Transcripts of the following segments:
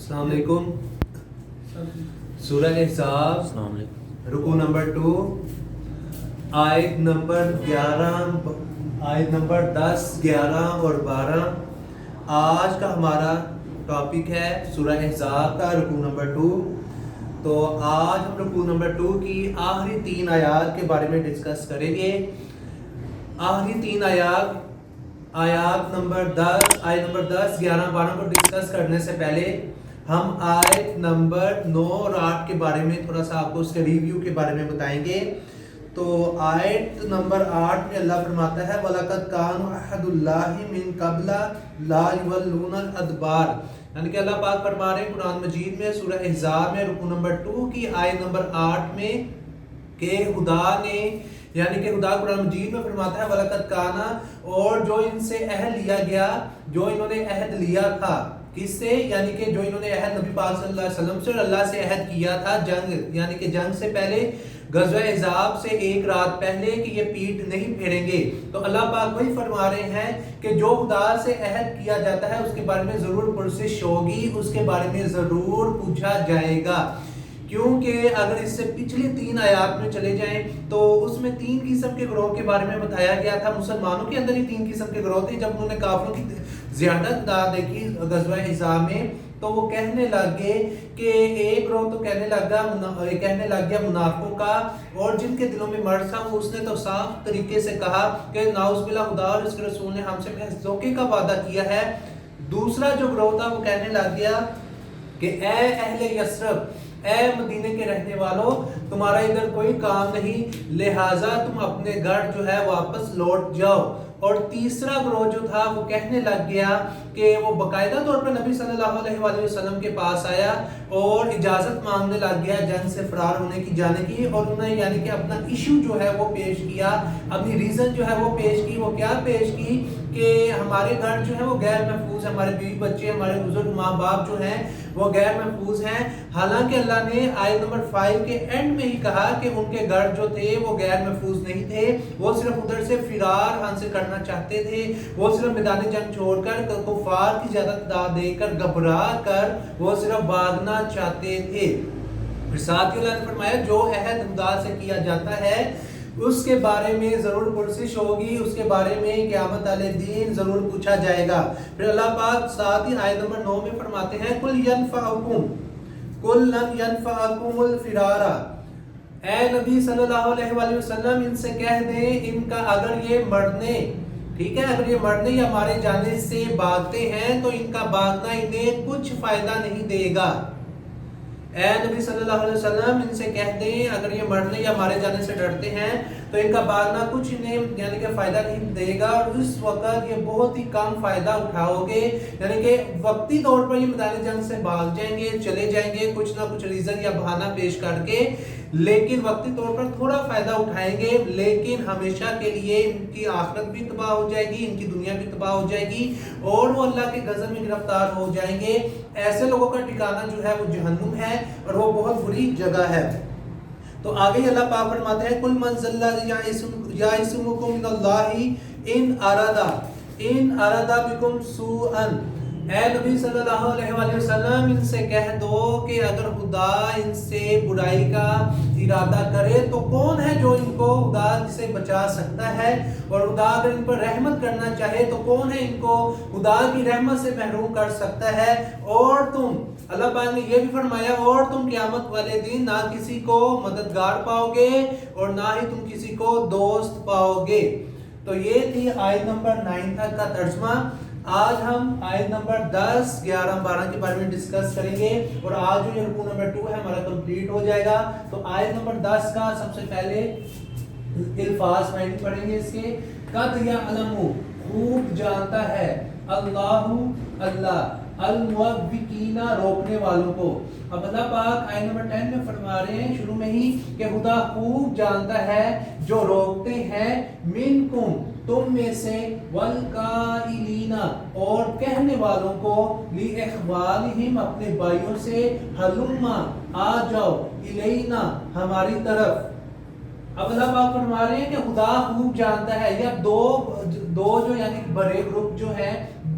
السلام علیکم. سورہ احزاب رکوع نمبر 2 آیت نمبر 10 11 اور 12. آج کا ہمارا ٹاپک ہے سورہ احزاب کا رکوع نمبر 2. تو آج ہم رکوع نمبر 2 کی آخری 3 آیات کے بارے میں ڈسکس کریں گے. آخری 3 آیات نمبر 10 11 12 کو ڈسکس کرنے سے پہلے ہم آیت نمبر 9 اور 8 کے بارے میں تھوڑا سا آپ کو اس کے ریویو کے بارے میں بتائیں گے. تو آیت نمبر 8 میں اللہ فرماتا ہے وَلَقَدْ كَانُوا عَهْدُ اللَّهِ مِن قَبْلَ لَا يُوَلُّونَ الْأَدْبَارَ. یعنی کہ اللہ پاک فرما رہے ہیں قرآن مجید میں سورہ احزاب میں رکوع نمبر 2 کی آیت نمبر 8 میں کہ خدا نے یعنی کہ خدا قرآن مجید میں فرماتا ہے وَلَقَدْ كَانَ اور جو ان سے عہد لیا گیا جو انہوں نے عہد لیا تھا کس سے یعنی کہ جو انہوں نے عہد نبی پاک صلی اللہ علیہ وسلم سے اور اللہ سے عہد کیا تھا جنگ یعنی کہ جنگ سے پہلے غزوہ احزاب سے ایک رات پہلے کہ یہ پیٹ نہیں پھیریں گے. تو اللہ پاک وہی فرما رہے ہیں کہ جو خدا سے عہد کیا جاتا ہے اس کے بارے میں ضرور پرسش ہوگی, اس کے بارے میں ضرور پوچھا جائے گا. کیونکہ اگر اس سے پچھلی 3 آیات میں چلے جائیں تو اس میں 3 قسم کے گروہ کے بارے میں بتایا گیا تھا. مسلمانوں کے اندر ہی 3 قسم کے گروہ تھے. جب انہوں نے کافروں کی زیادت دیکھی غزوہ احزاب میں تو وہ کہنے لگے کہ ایک گروہ تو کہنے لگ گیا منافقوں کا, اور جن کے دلوں میں مرض تھا وہ اس نے تو صاف طریقے سے کہا کہ نعوذ باللہ خدا اور اس کے رسول نے ہم سے محض دھوکے کا وعدہ کیا ہے. دوسرا جو گروہ تھا وہ کہنے لگ گیا کہ اے اہل یثرب اے مدینے کے رہنے والوں تمہارا ادھر کوئی کام نہیں لہٰذا تم اپنے گھر جو ہے واپس لوٹ جاؤ. اور تیسرا گروہ جو تھا وہ کہنے لگ گیا کہ وہ باقاعدہ طور پر نبی صلی اللہ علیہ وآلہ وسلم کے پاس آیا اور اجازت مانگنے لگ گیا جنگ سے فرار ہونے کی جانے کی, اور انہوں نے یعنی کہ اپنا ایشو جو ہے وہ پیش کیا, اپنی ریزن جو ہے وہ پیش کی. وہ کیا پیش کی کہ ہمارے گھر جو ہے وہ غیر محفوظ ہے, ہمارے بیوی بچے ہمارے بزرگ ماں باپ جو ہیں وہ غیر محفوظ ہیں. حالانکہ اللہ نے آیت نمبر 5 کے اینڈ میں ہی کہا کہ ان کے گھر جو تھے وہ غیر محفوظ نہیں تھے, وہ صرف ادھر سے فرار حاصل کرنا چاہتے تھے, وہ صرف میدان جنگ چھوڑ کر کفار کی زیادہ تعداد دے کر گھبرا کر وہ صرف بھاگنا چاہتے تھے. پھر ساتھ ہی اللہ نے فرمایا جو عہد خدا سے کیا جاتا ہے اس کے بارے میں ضرور پرسش ہوگی, اس کے بارے میں قیامت والے دن ضرور پوچھا جائے گا. پھر اللہ پاک ساتھ ہی آیت نمبر 9 میں فرماتے ہیں قُلْ لَنْ يَنْفَعَكُمُ الْفِرَارَ اے نبی صلی اللہ علیہ وآلہ وسلم ان سے کہہ دیں ان کا اگر یہ مرنے ٹھیک ہے اگر یہ مرنے یا مارے جانے سے بھاگتے ہیں تو ان کا بھاگنا انہیں کچھ فائدہ نہیں دے گا. اے نبی صلی اللہ علیہ وسلم ان سے کہہ دیں اگر یہ مرنے یا مارے جانے سے ڈرتے ہیں تو ان کا بھاگنا کچھ انہیں یعنی کہ فائدہ نہیں دے گا, اور اس وقت یہ بہت ہی کم فائدہ اٹھاؤ گے. یعنی کہ وقتی طور پر یہ میدان جنگ سے بھاگ جائیں گے, چلے جائیں گے کچھ نہ کچھ ریزن یا بہانہ پیش کر کے, لیکن وقتی طور پر تھوڑا فائدہ اٹھائیں گے, لیکن ہمیشہ کے لیے ان کی آخرت بھی تباہ ہو جائے گی, ان کی دنیا بھی تباہ ہو جائے گی, اور وہ اللہ کے غضب میں گرفتار ہو جائیں گے. ایسے لوگوں کا ٹھکانہ جو ہے وہ جہنم ہے اور وہ بہت بری جگہ ہے. تو آگے اللہ پاک فرماتے ہیں قُلْ مَنْ ذَا الَّذِي يَعِصُمُكُم مِّنَ اللَّهِ إِنْ أَرَادَ بِكُمْ سُوءًا. اے نبی صلی اللہ علیہ وآلہ وسلم ان سے کہہ دو کہ اگر خدا ان سے برائی کا ارادہ کرے تو کون ہے جو ان کو خدا سے بچا سکتا ہے, اور خدا اگر ان پر رحمت کرنا چاہے تو کون ہے ان کو خدا کی رحمت سے محروم کر سکتا ہے. اور تم اللہ پاک نے یہ بھی فرمایا اور تم قیامت والے دن نہ کسی کو مددگار پاؤ گے اور نہ ہی تم کسی کو دوست پاؤ گے. تو یہ تھی آیت نمبر 9 تک کا ترجمہ. آج ہم آیت نمبر 10 11 12 کے بارے میں ڈسکس کریں گے, اور آج جو یہ رکوع نمبر 2 ہے ہمارا کمپلیٹ ہو جائے گا. تو آیت نمبر 10 کا سب سے پہلے الفاظ پڑھیں گے اس کے. قد یعلم خوب جانتا ہے اللہ الموبقین روکنے والوں کو. اب اللہ پاک آیت نمبر 10 میں فرما رہے ہیں شروع میں ہی کہ خدا خوب جانتا ہے جو روکتے ہیں منکم تم میں سے والقائلین اور کہنے والوں کو لِإِخْوَانِهِمْ اپنے بھائیوں سے ہلما آ جاؤ الینا ہماری طرف. اب اللہ پاک فرما رہے ہیں کہ خدا خوب جانتا ہے, یا دو جو یعنی بڑے گروپ جو ہیں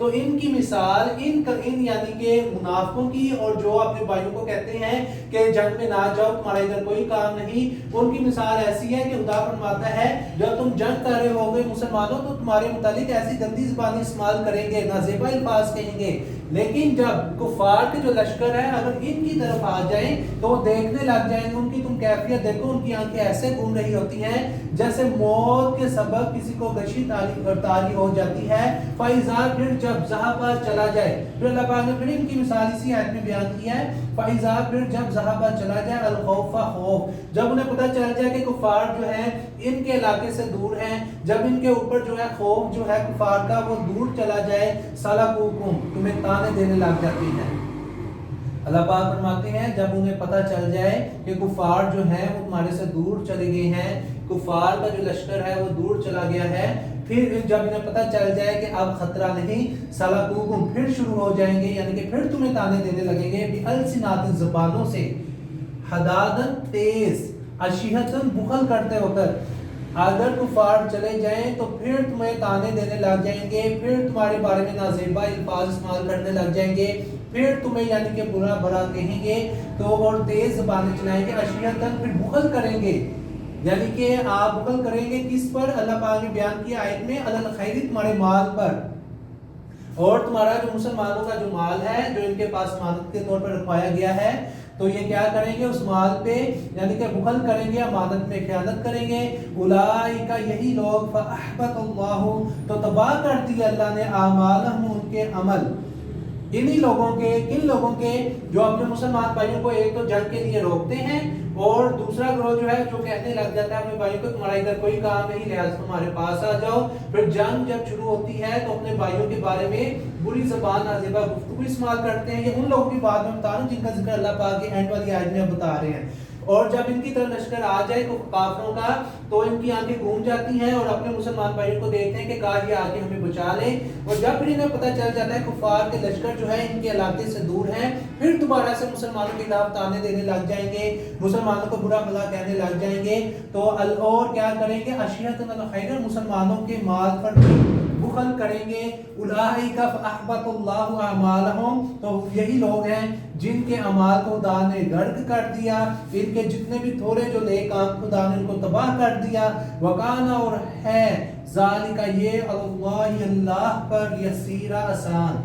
تو ان کی مثال ان یعنی کہ منافقوں کی اور جو اپنے بھائیوں کو کہتے ہیں کہ جنگ میں نہ جاؤ تمہارا ادھر کوئی کام نہیں، ان کی مثال ایسی ہے کہ خدا فرماتا ہے جب تم جنگ کر رہے ہوگے مسلمانوں تو تمہارے متعلق ایسی گندی زبانیں استعمال کریں گے، نازیبا الفاظ کہیں گے، لیکن جب کفار کے جو لشکر ہے اگر ان کی طرف آ جائیں تو وہ دیکھنے لگ جائیں گے، ان کی تم کیفیت دیکھو، ان کی آنکھیں ایسے گھوم رہی ہوتی ہیں جیسے موت کے سبب کسی کو غشی تاری ہو جاتی ہے، فَإِذَا پھر جب ذہبا چلا جائے، پھر اللہ پاک نے پھر ان کی مثال اسی آیت میں بیان کی ہے، فَإِذَا پھر جب ذہبا چلا جائے الخوف خوف، جب انہیں پتہ چل جائے کہ کفار جو ہیں ان کے علاقے سے دور ہیں، جب ان کے اوپر جو ہے خوف جو ہے کفار کا وہ دور چلا جائے، سَلَقُوكُمْ تمہیں تانے دینے لگ جاتی ہیں۔ اللہ پاک فرماتے ہیں جب انہیں پتہ چل جائے کہ کفار جو ہیں وہ تمہارے سے دور چلے گئے ہیں، کفار کا جو لشکر ہے وہ دور چلا گیا ہے، پھر جب انہیں پتہ چل جائے کہ اب خطرہ نہیں، سَلَقُوكُمْ پھر شروع ہو جائیں گے، یعنی کہ پھر تمہیں تانے دینے لگیں گے، بِأَلْسِنَاتٍ زبانوں سے، حدادن تیز، اشیحتن بخل کرتے ہو کر، اگر کفار چلے جائیں تو پھر تمہیں تانے دینے لگ جائیں گے، پھر تمہارے بارے میں نازیبا الفاظ استعمال کرنے لگ جائیں گے، پھر تمہیں یعنی کہ برا بھلا کہیں گے تو اور تیز زبانیں چلائیں گے، اشیحتن پھر بخل کریں گے، یعنی کہ آپ بخل کریں گے کس پر؟ اللہ پاک نے بیان کیا آیت میں علی الخیر تمہارے مال پر، اور تمہارا جو مسلمانوں کا جو مال ہے جو ان کے پاس امانت کے طور پر رکھوایا گیا ہے تو یہ کیا کریں گے اس مال پہ یعنی کہ بخل کریں گے، امانت میں خیانت کریں گے، اولئک یہی لوگ فاحبط اللہ تو تباہ کر دیا اللہ نے اعمالہم ان کے عمل، انہی لوگوں کے کن لوگوں کے جو اپنے مسلمان بھائیوں کو ایک تو جنگ کے لیے روکتے ہیں اور دوسرا گروہ جو ہے جو کہنے لگ جاتا ہے اپنے بھائیوں کو تمہارا ادھر کوئی کام نہیں لہذا تمہارے پاس آ جاؤ، پھر جنگ جب شروع ہوتی ہے تو اپنے بھائیوں کے بارے میں بری زبان نازیبا گفتگو استعمال کرتے ہیں، یہ ان لوگوں کی بات میں بتا رہا ہوں جن کا ذکر اللہ پاک کے اینڈ والی آیت میں بتا رہے ہیں، اور جب ان کی طرف لشکر آ جائے کافروں کا تو ان کی آنکھیں گھوم جاتی ہیں اور اپنے مسلمان بھائیوں کو دیکھتے ہیں کہ کاش یہ آگے ہمیں بچا لیں، اور جب پھر انہیں پتہ چل جاتا ہے کفار کے لشکر جو ہے ان کے علاقے سے دور ہیں، پھر دوبارہ سے مسلمانوں کی طرف تانے دینے لگ جائیں گے، مسلمانوں کو برا بھلا کہنے لگ جائیں گے، تو اور کیا کریں گے اشیحۃ الخیر مسلمانوں کے مال پر بخل کریں گے، اولئک فاحبط اللہ اعمالہم تو یہی لوگ ہیں جن کے اعمال کو خدا نے غرق کر دیا، ان کے جتنے بھی تھوڑے جو نیک کام خدا نے ان کو تباہ کر دیا، وکانا اور ہے ذالک یہ اللہ اللہ پر یسیرا آسان،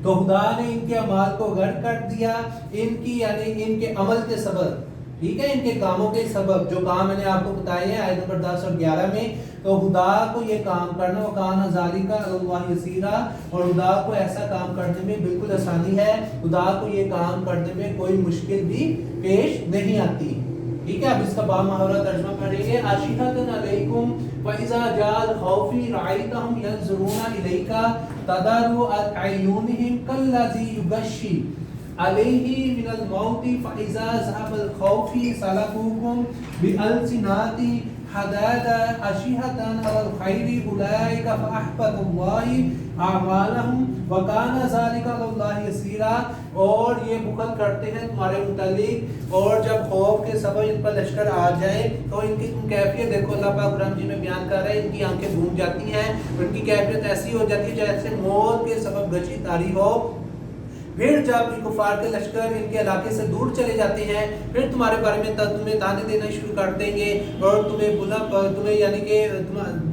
تو خدا نے ان کے اعمال کو غرق کر دیا، ان کی یعنی ان کے عمل کے سبب، ٹھیک ہے، ان کے کاموں کے سبب جو کام میں نے آپ کو بتائے ہیں آیت نمبر 10 اور 11 میں، تو خدا کو یہ کام کرنا وکانا ذالک اللہ یسیرا، اور خدا کو ایسا کام کرنے میں بالکل آسانی ہے، خدا کو یہ کام کرنے میں کوئی مشکل بھی پیش نہیں آتی، ٹھیک ہے۔ اب اس کا با محاورہ ترجمہ پڑھیں گے، اشیحۃ علیکم فاذا جاء الخوف رأیتهم ينظرون الیک تدور اعینهم کالذی یغشی علیہ من الموت فاذا ذهب الخوف سلكوكم بألسنات حداد اشیحۃ علی الخیر اولئک فاحبط اللہ اعمالہم وکان ذلک علی اللہ یسیرا، اور یہ بخل کرتے ہیں تمہارے متعلق، اور جب خوف کے سبب ان پر لشکر آ جائے تو ان کی تم کیفیت دیکھو، اللہ پاک قرآن جی میں بیان کر رہے ہیں ان کی آنکھیں گھوم جاتی ہیں، ان کی کیفیت ایسی ہو جاتی ہے جیسے موت کے سبب غشی طاری ہو، پھر جب کفار کے لشکر ان کے علاقے سے دور چلے جاتے ہیں پھر تمہارے بارے میں تمہیں تانے دینا شروع کر دیں گے اور تمہیں یعنی کہ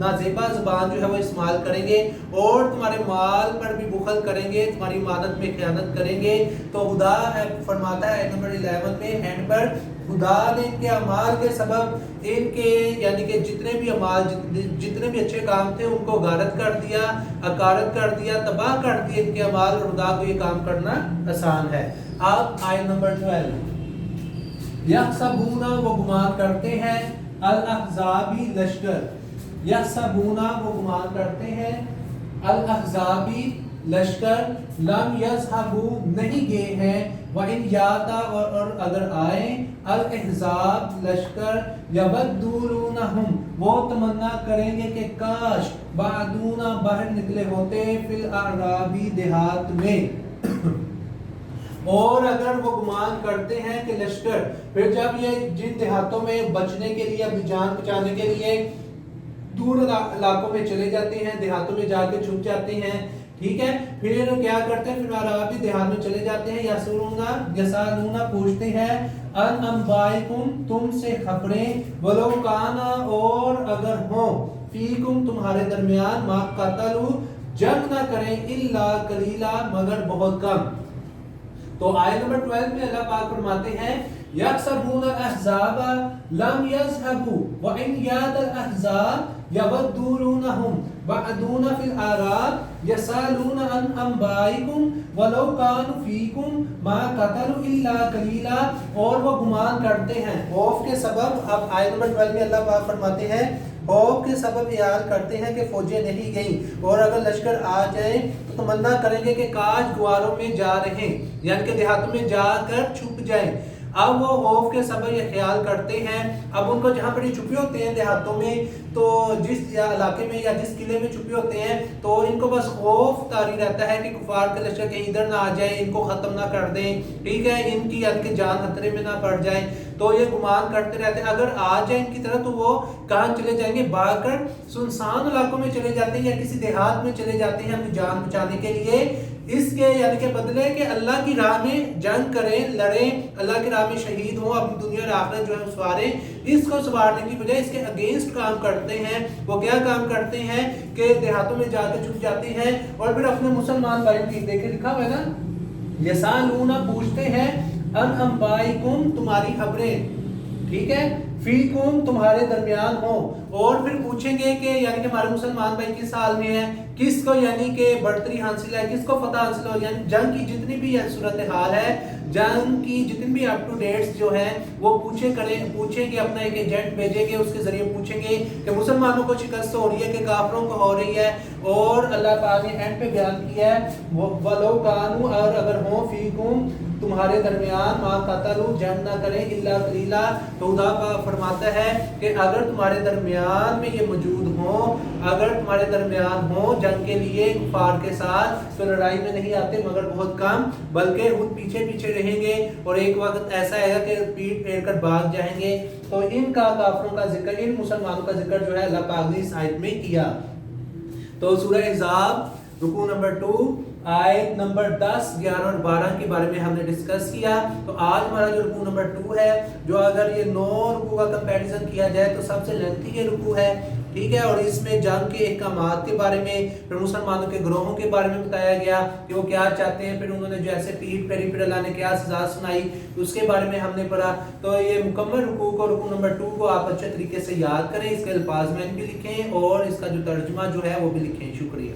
نازیبا زبان جو ہے وہ استعمال کریں گے اور تمہارے مال پر بھی بخل کریں گے، تمہاری امانت میں خیانت کریں گے، تو خدا فرماتا ہے نمبر 11 میں اینڈ پر، خدا نے ان کے اعمال کے سبب ان کے یعنی کہ جتنے بھی اعمال جتنے بھی اچھے کام تھے ان کو غارت کر دیا، اکارت کر دیا، تباہ کر دیا ان کے اعمال، اور خدا کو یہ کام کرنا آسان ہے۔ اب آیت نمبر 12، یحسبون وہ گمان کرتے ہیں، الاحزابی لشکر، یحسبون وہ گمان کرتے ہیں، الاحزابی لشکر، لم یذهبوا نہیں گئے ہیں، وَإِنْ یاتا اور اگر آئیں، الاحزاب لشکر، یبدونہم وہ تمنا کریں گے کہ کاش بعدونا باہر نکلے ہوتے، فی الاعرابی دیہات میں، اور اگر وہ گمان کرتے ہیں کہ لشکر پھر جب یہ جن دیہاتوں میں بچنے کے لیے اپنی جان بچانے کے لیے دور علاقوں میں چلے جاتے ہیں، دیہاتوں میں جا کے چھپ جاتے ہیں، ٹھیک ہے، پھر کیا کرتے ہیں، پھر عربی دیہات میں چلے جاتے ہیں، یسالونا پوچھتے ہیں، ان انبائکم تم سے خبریں، ولو کانا اور اگر ہوں، فیکم تمہارے درمیان، ما قتلوا جنگ نہ کریں، الا قلیلا مگر بہت کم۔ تو آیت نمبر 12 میں اللہ پاک فرماتے ہیں یحسبون الاحزاب لم يذهبوا وان يات الاحزاب يودونهم بعدون في الاعراب يسالون عن انبائكم ولو كانوا فيكم ما قتلوا الا قليلا، اور وہ گمان کرتے ہیں خوف کے سبب۔ اب آیت نمبر 12 میں اللہ پاک فرماتے ہیں خوف کے سبب خیال کرتے ہیں کہ فوجیں نہیں گئیں، اور اگر لشکر آ جائیں تو تمنا کریں گے کہ کاش گواروں میں جا رہے، یعنی کہ دیہاتوں میں جا کر چھپ جائیں۔ اب وہ خوف کے سبب یہ خیال کرتے ہیں، اب ان کو جہاں پر یہ چھپے ہوتے ہیں دیہاتوں میں، تو جس علاقے میں یا جس قلعے میں چھپے ہوتے ہیں، تو ان کو بس خوف طاری رہتا ہے کہ کفار کے لشکر کہیں ادھر نہ آ جائیں، ان کو ختم نہ کر دیں، ٹھیک ہے، ان کی یعنی کہ جان خطرے میں نہ پڑ جائے، تو یہ گمان کرتے رہتے ہیں اگر آ جائیں ان کی طرف تو وہ کہاں چلے جائیں گے، بھاگ کر سنسان علاقوں میں چلے جاتے ہیں یا کسی دیہات میں چلے جاتے ہیں اپنی جان بچانے کے لیے، اس کے یعنی کہ بدلے کہ اللہ کی راہ میں جنگ کریں، لڑیں، اللہ کی راہ میں شہید ہوں، اپنی دنیا اور آخرت جو ہے سواریں، اس کو سوارنے کی بجائے اس کے اگینسٹ کام کرتے ہیں۔ وہ کیا کام کرتے ہیں کہ دیہاتوں میں جا کے چھپ جاتے ہیں، اور پھر اپنے مسلمان بھائیوں کی دیکھیں لکھا ہوا ہے نا، یسالون پوچھتے ہیں، ان انبائکم تمہاری خبریں، ٹھیک ہے، فیکم تمہارے درمیان ہوں، اور پھر پوچھیں گے کہ یعنی کہ ہمارے مسلمان بھائی کس حال میں ہیں، کس کو یعنی کہ بڑھتری حاصل ہے، کس کو فتح حاصل ہو، یعنی جنگ کی جتنی بھی صورتحال ہے، جنگ کی جتنی بھی اپ ٹو ڈیٹس جو ہیں وہ پوچھیں گے، اپنا ایک ایجنٹ بھیجیں گے، اس کے ذریعے پوچھیں گے کہ مسلمانوں کو شکست ہو رہی ہے کہ کافروں کو ہو رہی ہے، اور اللہ پاک نے اینڈ پہ بیان کیا ہے وَلَوْ كَانُوا، اور اگر ہوں، فیکم تمہارے درمیان، ما قتلوا جنگ نہ کریں، الا قلیلا، تو خدا پاک فرماتا ہے کہ اگر تمہارے درمیان میں یہ موجود ہوں، اگر تمہارے درمیان ہوں جنگ کے لیے کفار کے ساتھ، تو لڑائی میں نہیں آتے مگر بہت کم، بلکہ خود پیچھے پیچھے رہیں گے، اور ایک وقت ایسا ہے کہ پیٹ پھیر کر بھاگ جائیں گے۔ تو ان کا کافروں کا ذکر، ان مسلمانوں کا ذکر جو ہے اللہ پاک نے اس آیت میں کیا۔ تو سورہ احزاب رکوع نمبر 2 آیت نمبر 10، 11 اور 12 کے بارے میں ہم نے ڈسکس کیا۔ تو آج ہمارا جو رکوع نمبر 2 ہے، جو اگر یہ 9 رکوع کا کمپیریزن کیا جائے تو سب سے لینتھی یہ رکوع ہے، ٹھیک ہے، اور اس میں جنگ کے احکامات کے بارے میں، پھر مسلمانوں کے گروہوں کے بارے میں بتایا گیا کہ وہ کیا چاہتے ہیں، پھر انہوں نے جیسے پیٹ پھیری، پھر اللہ نے کیا سزا سنائی، اس کے بارے میں ہم نے پڑھا۔ تو یہ مکمل رکوع کو، رکوع نمبر 2 کو آپ اچھے طریقے سے یاد کریں، اس کے الفاظ میں بھی لکھیں، اور اس کا جو ترجمہ جو ہے وہ بھی لکھیں۔ شکریہ۔